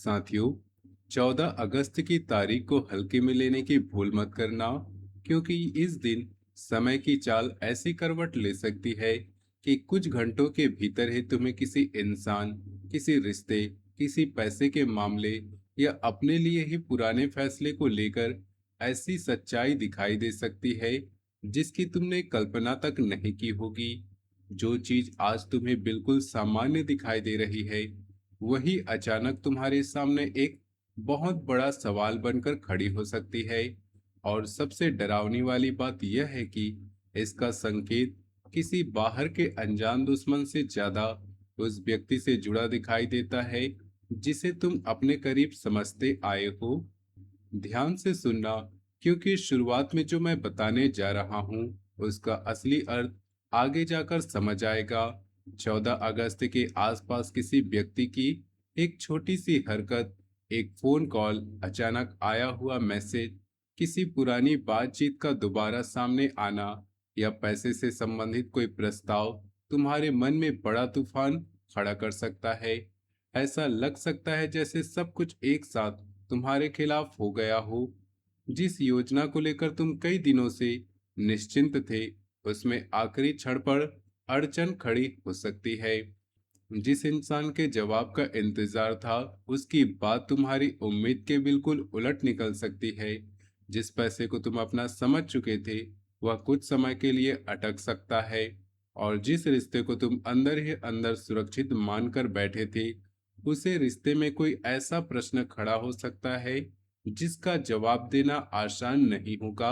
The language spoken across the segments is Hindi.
साथियों, 14 अगस्त की तारीख को हल्के में लेने की भूल मत करना, क्योंकि इस दिन समय की चाल ऐसी करवट ले सकती है कि कुछ घंटों के भीतर ही तुम्हें किसी इंसान, किसी रिश्ते, किसी पैसे के मामले या अपने लिए ही पुराने फैसले को लेकर ऐसी सच्चाई दिखाई दे सकती है जिसकी तुमने कल्पना तक नहीं की होगी। जो चीज आज तुम्हें बिल्कुल सामान्य दिखाई दे रही है, वही अचानक तुम्हारे सामने एक बहुत बड़ा सवाल बनकर खड़ी हो सकती है। और सबसे डरावनी वाली बात यह है कि इसका संकेत किसी बाहर के अनजान दुश्मन से ज्यादा उस व्यक्ति से जुड़ा दिखाई देता है जिसे तुम अपने करीब समझते आए हो। ध्यान से सुनना, क्योंकि शुरुआत में जो मैं बताने जा रहा हूँ उसका असली अर्थ आगे जाकर समझ आएगा। 14 अगस्त के आसपास किसी व्यक्ति की एक छोटी सी हरकत, एक फोन कॉल, अचानक आया हुआ मैसेज, किसी पुरानी बातचीत का दोबारा सामने आना या पैसे से संबंधित कोई प्रस्ताव तुम्हारे मन में बड़ा तूफान खड़ा कर सकता है। ऐसा लग सकता है जैसे सब कुछ एक साथ तुम्हारे खिलाफ हो गया हो। जिस योजना को लेकर तुम कई दिनों से निश्चिंत थे, उसमें आखिरी क्षण पर अड़चन खड़ी हो सकती है। जिस इंसान के जवाब का इंतजार था, उसकी बात तुम्हारी उम्मीद के बिल्कुल उलट निकल सकती है। जिस पैसे को तुम अपना समझ चुके थे, वह कुछ समय के लिए अटक सकता है। और जिस रिश्ते को तुम अंदर ही अंदर सुरक्षित मानकर बैठे थे, उसे रिश्ते में कोई ऐसा प्रश्न खड़ा हो सकता है जिसका जवाब देना आसान नहीं होगा।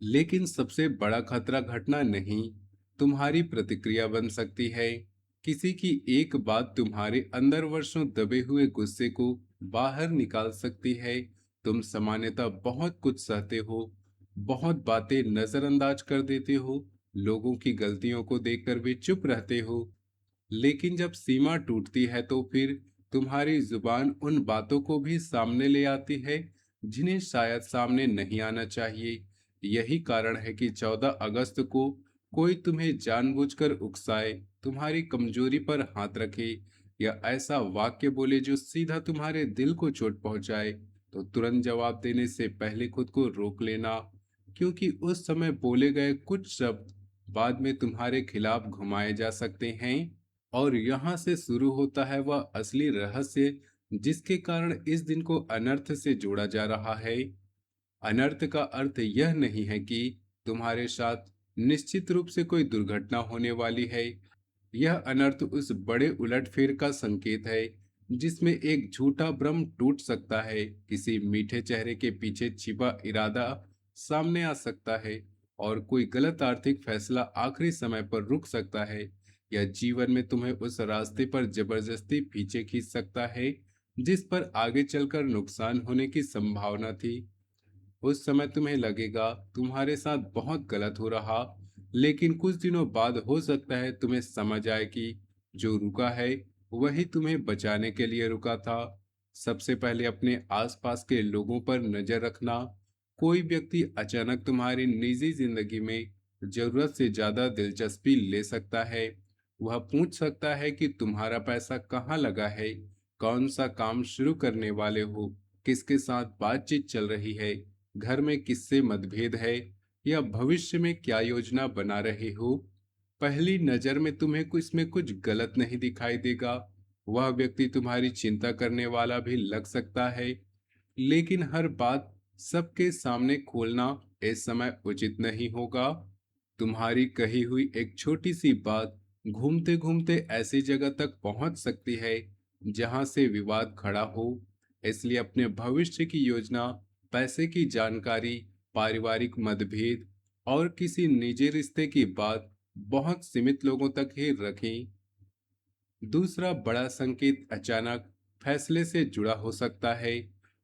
लेकिन सबसे बड़ा खतरा घटना नहीं, तुम्हारी प्रतिक्रिया बन सकती है। किसी की एक बात तुम्हारे अंदर वर्षों दबे हुए गुस्से को बाहर निकाल सकती है। तुम सामान्यतः बहुत कुछ सहते हो, बहुत बातें नजरअंदाज कर देते हो, लोगों की गलतियों को देखकर भी चुप रहते हो। लेकिन जब सीमा टूटती है तो फिर तुम्हारी जुबान उन बातों को भी सामने ले आती है जिन्हें शायद सामने नहीं आना चाहिए। यही कारण है कि 14 अगस्त को कोई तुम्हें जानबूझकर उकसाए, तुम्हारी कमजोरी पर हाथ रखे या ऐसा वाक्य बोले जो सीधा तुम्हारे दिल को चोट पहुंचाए, तो तुरंत जवाब देने से पहले खुद को रोक लेना, क्योंकि उस समय बोले गए कुछ शब्द बाद में तुम्हारे खिलाफ घुमाए जा सकते हैं। और यहाँ से शुरू होता है वह असली रहस्य जिसके कारण इस दिन को अनर्थ से जोड़ा जा रहा है। अनर्थ का अर्थ यह नहीं है कि तुम्हारे साथ निश्चित रूप से कोई दुर्घटना होने वाली है। यह अनर्थ उस बड़े उलटफेर का संकेत है जिसमें एक झूठा भ्रम टूट सकता है, किसी मीठे चेहरे के पीछे छिपा इरादा सामने आ सकता है, और कोई गलत आर्थिक फैसला आखिरी समय पर रुक सकता है, या जीवन में तुम्हें उस रास्ते पर जबरदस्ती पीछे खींच सकता है जिस पर आगे चलकर नुकसान होने की संभावना थी। उस समय तुम्हें लगेगा तुम्हारे साथ बहुत गलत हो रहा, लेकिन कुछ दिनों बाद हो सकता है तुम्हें समझ आए कि जो रुका है वही तुम्हें बचाने के लिए रुका था। सबसे पहले अपने आसपास के लोगों पर नजर रखना। कोई व्यक्ति अचानक तुम्हारी निजी जिंदगी में जरूरत से ज्यादा दिलचस्पी ले सकता है। वह पूछ सकता है कि तुम्हारा पैसा कहाँ लगा है, कौन सा काम शुरू करने वाले हो, किसके साथ बातचीत चल रही है, घर में किससे मतभेद है, या भविष्य में क्या योजना बना रहे हो। पहली नजर में तुम्हें कुछ में कुछ गलत नहीं दिखाई देगा। वह व्यक्ति तुम्हारी चिंता करने वाला भी लग सकता है, लेकिन हर बात सबके सामने खोलना इस समय उचित नहीं होगा। तुम्हारी कही हुई एक छोटी सी बात घूमते घूमते ऐसी जगह तक पहुंच सकती है जहां से विवाद खड़ा हो। इसलिए अपने भविष्य की योजना, पैसे की जानकारी, पारिवारिक मतभेद और किसी निजी रिश्ते की बात बहुत सीमित लोगों तक ही रखें। दूसरा बड़ा संकेत अचानक फैसले से जुड़ा हो सकता है।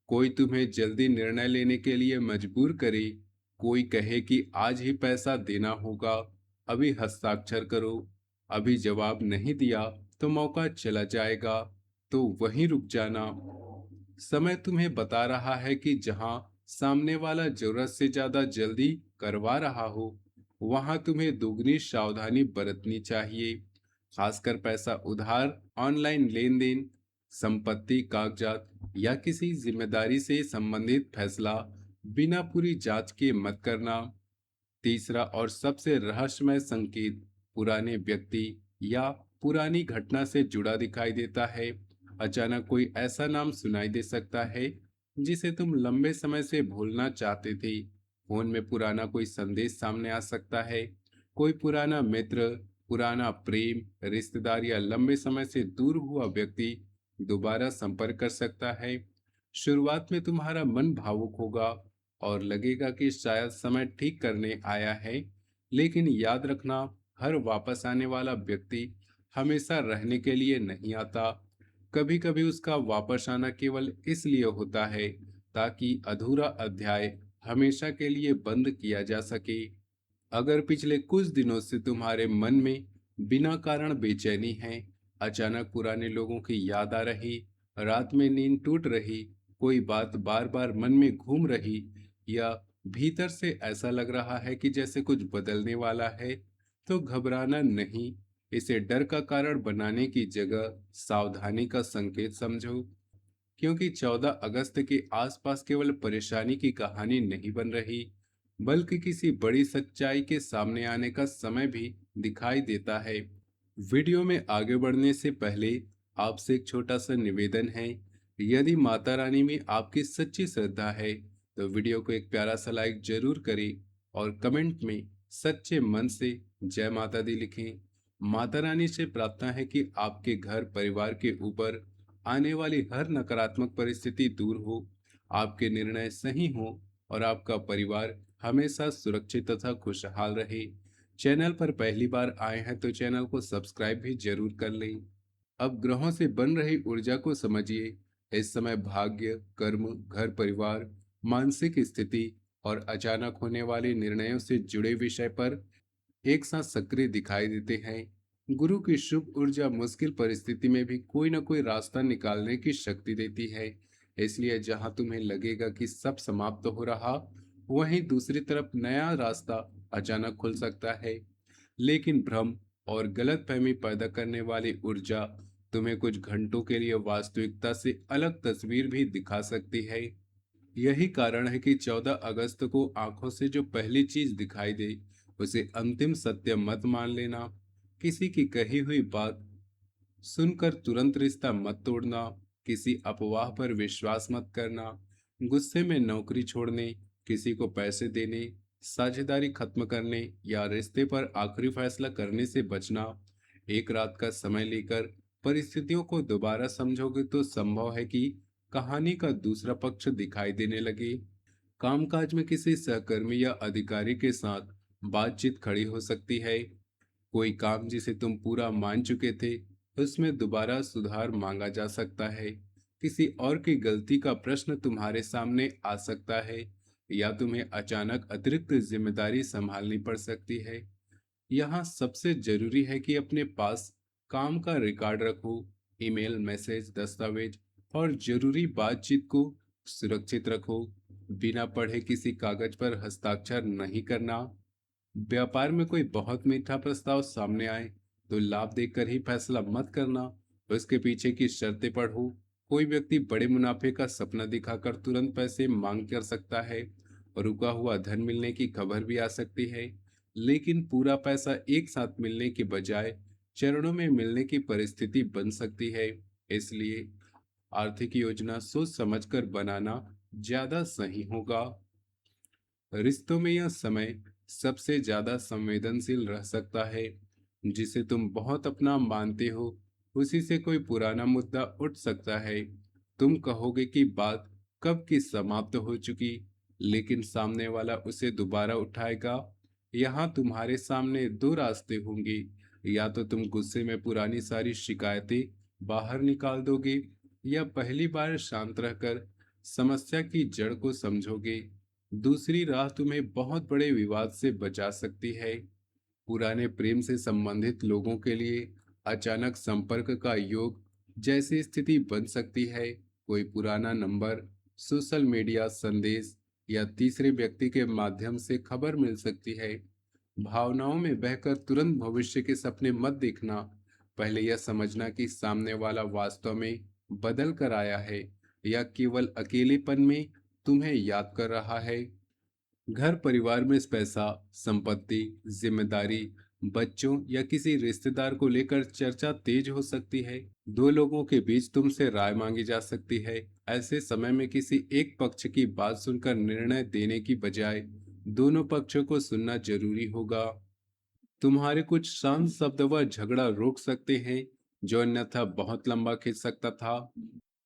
कोई तुम्हें जल्दी निर्णय लेने के लिए मजबूर करे, कोई कहे कि आज ही पैसा देना होगा, अभी हस्ताक्षर करो, अभी जवाब नहीं दिया तो मौका चला जाएगा, तो वहीं रुक जाना। समय तुम्हें बता रहा है कि जहां सामने वाला जरूरत से ज्यादा जल्दी करवा रहा हो, वहां तुम्हें दोगुनी सावधानी बरतनी चाहिए। खासकर पैसा उधार, ऑनलाइन लेन देन, संपत्ति कागजात या किसी जिम्मेदारी से संबंधित फैसला बिना पूरी जांच के मत करना। तीसरा और सबसे रहस्यमय संकेत पुराने व्यक्ति या पुरानी घटना से जुड़ा दिखाई देता है। अचानक कोई ऐसा नाम सुनाई दे सकता है जिसे तुम लंबे समय से भूलना चाहते थे। फोन में पुराना कोई संदेश सामने आ सकता है। कोई पुराना मित्र, पुराना प्रेम, रिश्तेदार या लंबे समय से दूर हुआ व्यक्ति दोबारा संपर्क कर सकता है। शुरुआत में तुम्हारा मन भावुक होगा और लगेगा कि शायद समय ठीक करने आया है, लेकिन याद रखना, हर वापस आने वाला व्यक्ति हमेशा रहने के लिए नहीं आता। कभी-कभी उसका वापस आना केवल इसलिए होता है ताकि अधूरा अध्याय हमेशा के लिए बंद किया जा सके। अगर पिछले कुछ दिनों से तुम्हारे मन में बिना कारण बेचैनी है, अचानक पुराने लोगों की याद आ रही, रात में नींद टूट रही, कोई बात बार बार मन में घूम रही, या भीतर से ऐसा लग रहा है कि जैसे कुछ बदलने वाला है, तो घबराना नहीं। इसे डर का कारण बनाने की जगह सावधानी का संकेत समझो, क्योंकि 14 अगस्त के आसपास केवल परेशानी की कहानी नहीं बन रही, बल्कि किसी बड़ी सच्चाई के सामने आने का समय भी दिखाई देता है। वीडियो में आगे बढ़ने से पहले आपसे एक छोटा सा निवेदन है। यदि माता रानी में आपकी सच्ची श्रद्धा है, तो वीडियो को एक प्यारा सा लाइक जरूर करें और कमेंट में सच्चे मन से जय माता दी लिखें। माता रानी से प्रार्थना है कि आपके घर परिवार के ऊपर आने वाली हर नकारात्मक परिस्थिति दूर हो, आपके निर्णय सही हो और आपका परिवार हमेशा सुरक्षित तथा खुशहाल रहे। चैनल पर पहली बार आए हैं तो चैनल को सब्सक्राइब भी जरूर कर लें। अब ग्रहों से बन रही ऊर्जा को समझिए। इस समय भाग्य, कर्म, घर परिवार, मानसिक स्थिति और अचानक होने वाले निर्णयों से जुड़े विषय पर एक साथ सक्रिय दिखाई देते हैं। गुरु की शुभ ऊर्जा मुश्किल परिस्थिति में भी कोई ना कोई रास्ता निकालने की शक्ति देती है। इसलिए जहां तुम्हें लगेगा कि सब समाप्त हो रहा, वहीं दूसरी तरफ नया रास्ता अचानक खुल सकता है। लेकिन भ्रम और गलतफहमी पैदा करने वाली ऊर्जा तुम्हें कुछ घंटों के लिए वास्तविकता से अलग तस्वीर भी दिखा सकती है। यही कारण है कि 14 अगस्त को आंखों से जो पहली चीज दिखाई दे, उसे अंतिम सत्य मत मान लेना। किसी की कही हुई बात सुनकर तुरंत रिश्ता मत तोड़ना, किसी अफवाह पर विश्वास मत करना, गुस्से में नौकरी छोड़ने, किसी को पैसे देने, साझेदारी खत्म करने या रिश्ते पर आखिरी फैसला करने से बचना। एक रात का समय लेकर परिस्थितियों को दोबारा समझोगे तो संभव है कि कहानी का दूसरा पक्ष दिखाई देने लगे। कामकाज में किसी सहकर्मी या अधिकारी के साथ बातचीत खड़ी हो सकती है। कोई काम जिसे तुम पूरा मान चुके थे, उसमें दोबारा सुधार मांगा जा सकता है। किसी और की गलती का प्रश्न तुम्हारे सामने आ सकता है, या तुम्हें अचानक अतिरिक्त जिम्मेदारी संभालनी पड़ सकती है। यहाँ सबसे जरूरी है कि अपने पास काम का रिकॉर्ड रखो। ईमेल, मैसेज, दस्तावेज और जरूरी बातचीत को सुरक्षित रखो। बिना पढ़े किसी कागज पर हस्ताक्षर नहीं करना। व्यापार में कोई बहुत मीठा प्रस्ताव सामने आए तो लाभ देखकर ही फैसला मत करना, उसके पीछे की शर्तें पढ़ो। कोई व्यक्ति बड़े मुनाफे का सपना दिखाकर तुरंत पैसे मांग कर सकता है और रुका हुआ धन मिलने की खबर भी आ सकती है। लेकिन पूरा पैसा एक साथ मिलने के बजाय चरणों में मिलने की परिस्थिति बन सकती है। इसलिए आर्थिक योजना सोच समझकर बनाना ज्यादा सही होगा। रिश्तों में यह समय सबसे ज्यादा संवेदनशील रह सकता है। जिसे तुम बहुत अपना मानते हो, उसी से कोई पुराना मुद्दा उठ सकता है। तुम कहोगे कि बात कब की समाप्त हो चुकी, लेकिन सामने वाला उसे दोबारा उठाएगा। यहाँ तुम्हारे सामने दो रास्ते होंगे। या तो तुम गुस्से में पुरानी सारी शिकायतें बाहर निकाल दोगे, या पहली बार शांत रहकर समस्या की जड़ को समझोगे। दूसरी राह तुम्हें बहुत बड़े विवाद से बचा सकती है। पुराने प्रेम से संबंधित लोगों के लिए अचानक संपर्क का योग जैसी स्थिति बन सकती है। कोई पुराना नंबर, सोशल मीडिया संदेश या तीसरे व्यक्ति के माध्यम से खबर मिल सकती है। भावनाओं में बहकर तुरंत भविष्य के सपने मत देखना। पहले यह समझना कि सामने वाला वास्तव में बदल कर आया है। या केवल अकेलेपन में तुम्हें याद कर रहा है? घर परिवार में पैसा, संपत्ति, जिम्मेदारी, बच्चों या किसी रिश्तेदार को लेकर चर्चा तेज हो सकती है। दो लोगों के बीच तुमसे राय मांगी जा सकती है। ऐसे समय में किसी एक पक्ष की बात सुनकर निर्णय देने की बजाय दोनों पक्षों को सुनना जरूरी होगा। तुम्हारे कुछ शांत शब्द वह झगड़ा रोक सकते हैं जो अन्यथा बहुत लंबा खिंच सकता था।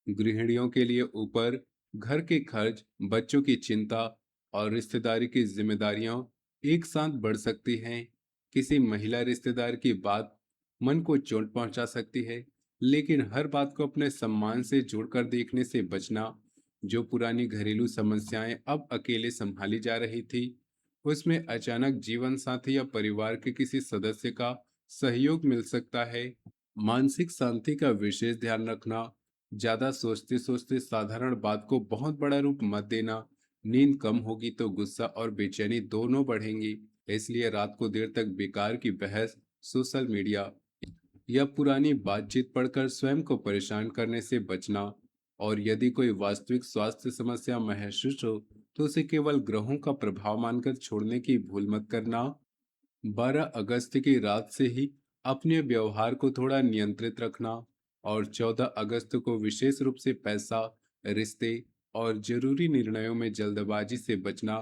गृहिणियों के लिए ऊपर घर के खर्च, बच्चों की चिंता और रिश्तेदारी की जिम्मेदारियां एक साथ बढ़ सकती हैं। किसी महिला रिश्तेदार की बात मन को चोट पहुंचा सकती है, लेकिन हर बात को अपने सम्मान से जोड़कर देखने से बचना। जो पुरानी घरेलू समस्याएं अब अकेले संभाली जा रही थी, उसमें अचानक जीवन साथी या परिवार के किसी सदस्य का सहयोग मिल सकता है। मानसिक शांति का विशेष ध्यान रखना। ज्यादा सोचते सोचते साधारण बात को बहुत बड़ा रूप मत देना। नींद कम होगी तो गुस्सा और बेचैनी दोनों बढ़ेंगी। इसलिए रात को देर तक बेकार की बहस, सोशल मीडिया या पुरानी बातचीत पढ़कर स्वयं को परेशान करने से बचना। और यदि कोई वास्तविक स्वास्थ्य समस्या महसूस हो तो उसे केवल ग्रहों का प्रभाव मानकर छोड़ने की भूल मत करना। 12 अगस्त की रात से ही अपने व्यवहार को थोड़ा नियंत्रित रखना और 14 अगस्त को विशेष रूप से पैसा, रिश्ते और जरूरी निर्णयों में जल्दबाजी से बचना।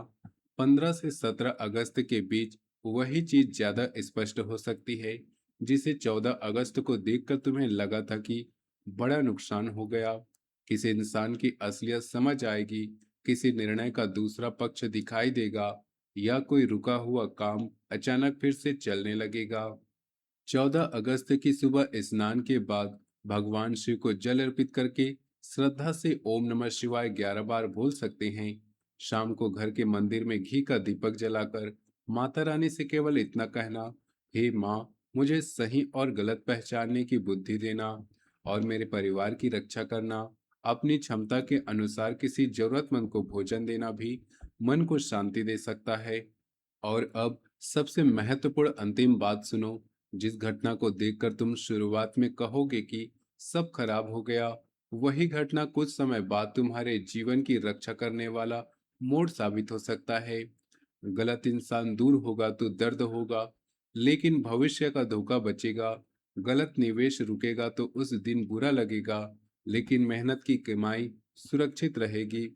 15 से 17 अगस्त के बीच वही चीज ज्यादा स्पष्ट हो सकती है जिसे 14 अगस्त को देखकर तुम्हें लगा था कि बड़ा नुकसान हो गया। किसी इंसान की असलियत समझ आएगी, किसी निर्णय का दूसरा पक्ष दिखाई देगा या कोई रुका हुआ काम अचानक फिर से चलने लगेगा। 14 अगस्त की सुबह स्नान के बाद भगवान शिव को जल अर्पित करके श्रद्धा से ओम नमः शिवाय 11 बार बोल सकते हैं। शाम को घर के मंदिर में घी का दीपक जलाकर माता रानी से केवल इतना कहना, हे माँ, मुझे सही और गलत पहचानने की बुद्धि देना और मेरे परिवार की रक्षा करना। अपनी क्षमता के अनुसार किसी जरूरतमंद को भोजन देना भी मन को शांति दे सकता है। और अब सबसे महत्वपूर्ण अंतिम बात सुनो। जिस घटना को देखकर तुम शुरुआत में कहोगे कि सब खराब हो गया, वही घटना कुछ समय बाद तुम्हारे जीवन की रक्षा करने वाला मोड़ साबित हो सकता है। गलत इंसान दूर होगा तो दर्द होगा, लेकिन भविष्य का धोखा बचेगा। गलत निवेश रुकेगा तो उस दिन बुरा लगेगा, लेकिन मेहनत की कमाई सुरक्षित रहेगी।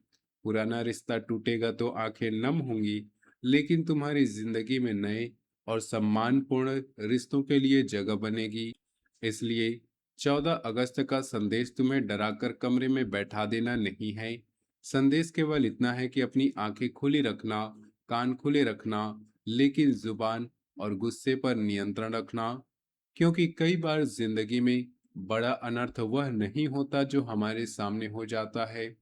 पुराना रिश्ता टूटेगा तो आंखें नम होंगी, लेकिन तुम्हारी जिंदगी में नए और सम्मानपूर्ण रिश्तों के लिए जगह बनेगी। इसलिए 14 अगस्त का संदेश तुम्हें डराकर कमरे में बैठा देना नहीं है। संदेश केवल इतना है कि अपनी आंखें खुली रखना, कान खुले रखना, लेकिन जुबान और गुस्से पर नियंत्रण रखना। क्योंकि कई बार जिंदगी में बड़ा अनर्थ वह नहीं होता जो हमारे सामने हो जाता है।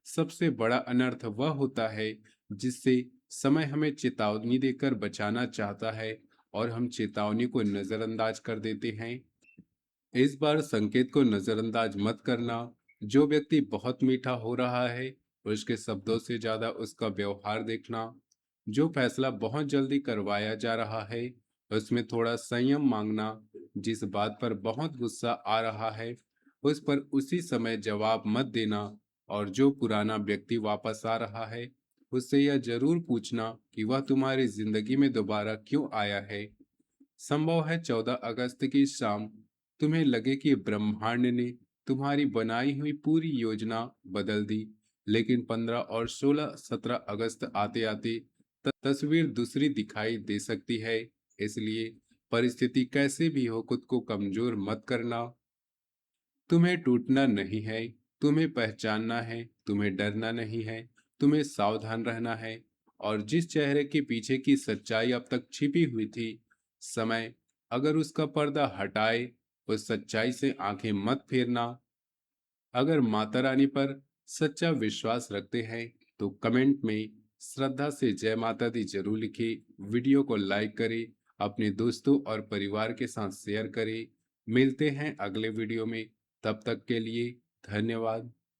सबसे बड़ा अनर्थ वह होता है जिससे समय हमें चेतावनी देकर बचाना चाहता है और हम चेतावनी को नजरअंदाज कर देते हैं। इस बार संकेत को नजरअंदाज मत करना। जो व्यक्ति बहुत मीठा हो रहा है, उसके शब्दों से ज्यादा उसका व्यवहार देखना। जो फैसला बहुत जल्दी करवाया जा रहा है, उसमें थोड़ा संयम मांगना। जिस बात पर बहुत गुस्सा आ रहा है, उस पर उसी समय जवाब मत देना। और जो पुराना व्यक्ति वापस आ रहा है, उससे यह जरूर पूछना कि वह तुम्हारी जिंदगी में दोबारा क्यों आया है। संभव है 14 अगस्त की शाम तुम्हें लगे कि ब्रह्मांड ने तुम्हारी बनाई हुई पूरी योजना बदल दी, लेकिन 15 और 16-17 अगस्त आते आते तस्वीर दूसरी दिखाई दे सकती है। इसलिए परिस्थिति कैसे भी हो, खुद को कमजोर मत करना। तुम्हें टूटना नहीं है, तुम्हें पहचानना है। तुम्हें डरना नहीं है, तुम्हें सावधान रहना है। और जिस चेहरे के पीछे की सच्चाई अब तक छिपी हुई थी, समय अगर उसका पर्दा हटाए, उस सच्चाई से आंखें मत फेरना। अगर माता रानी पर सच्चा विश्वास रखते हैं तो कमेंट में श्रद्धा से जय माता दी जरूर लिखें। वीडियो को लाइक करें, अपने दोस्तों और परिवार के साथ शेयर करें। मिलते हैं अगले वीडियो में। तब तक के लिए धन्यवाद।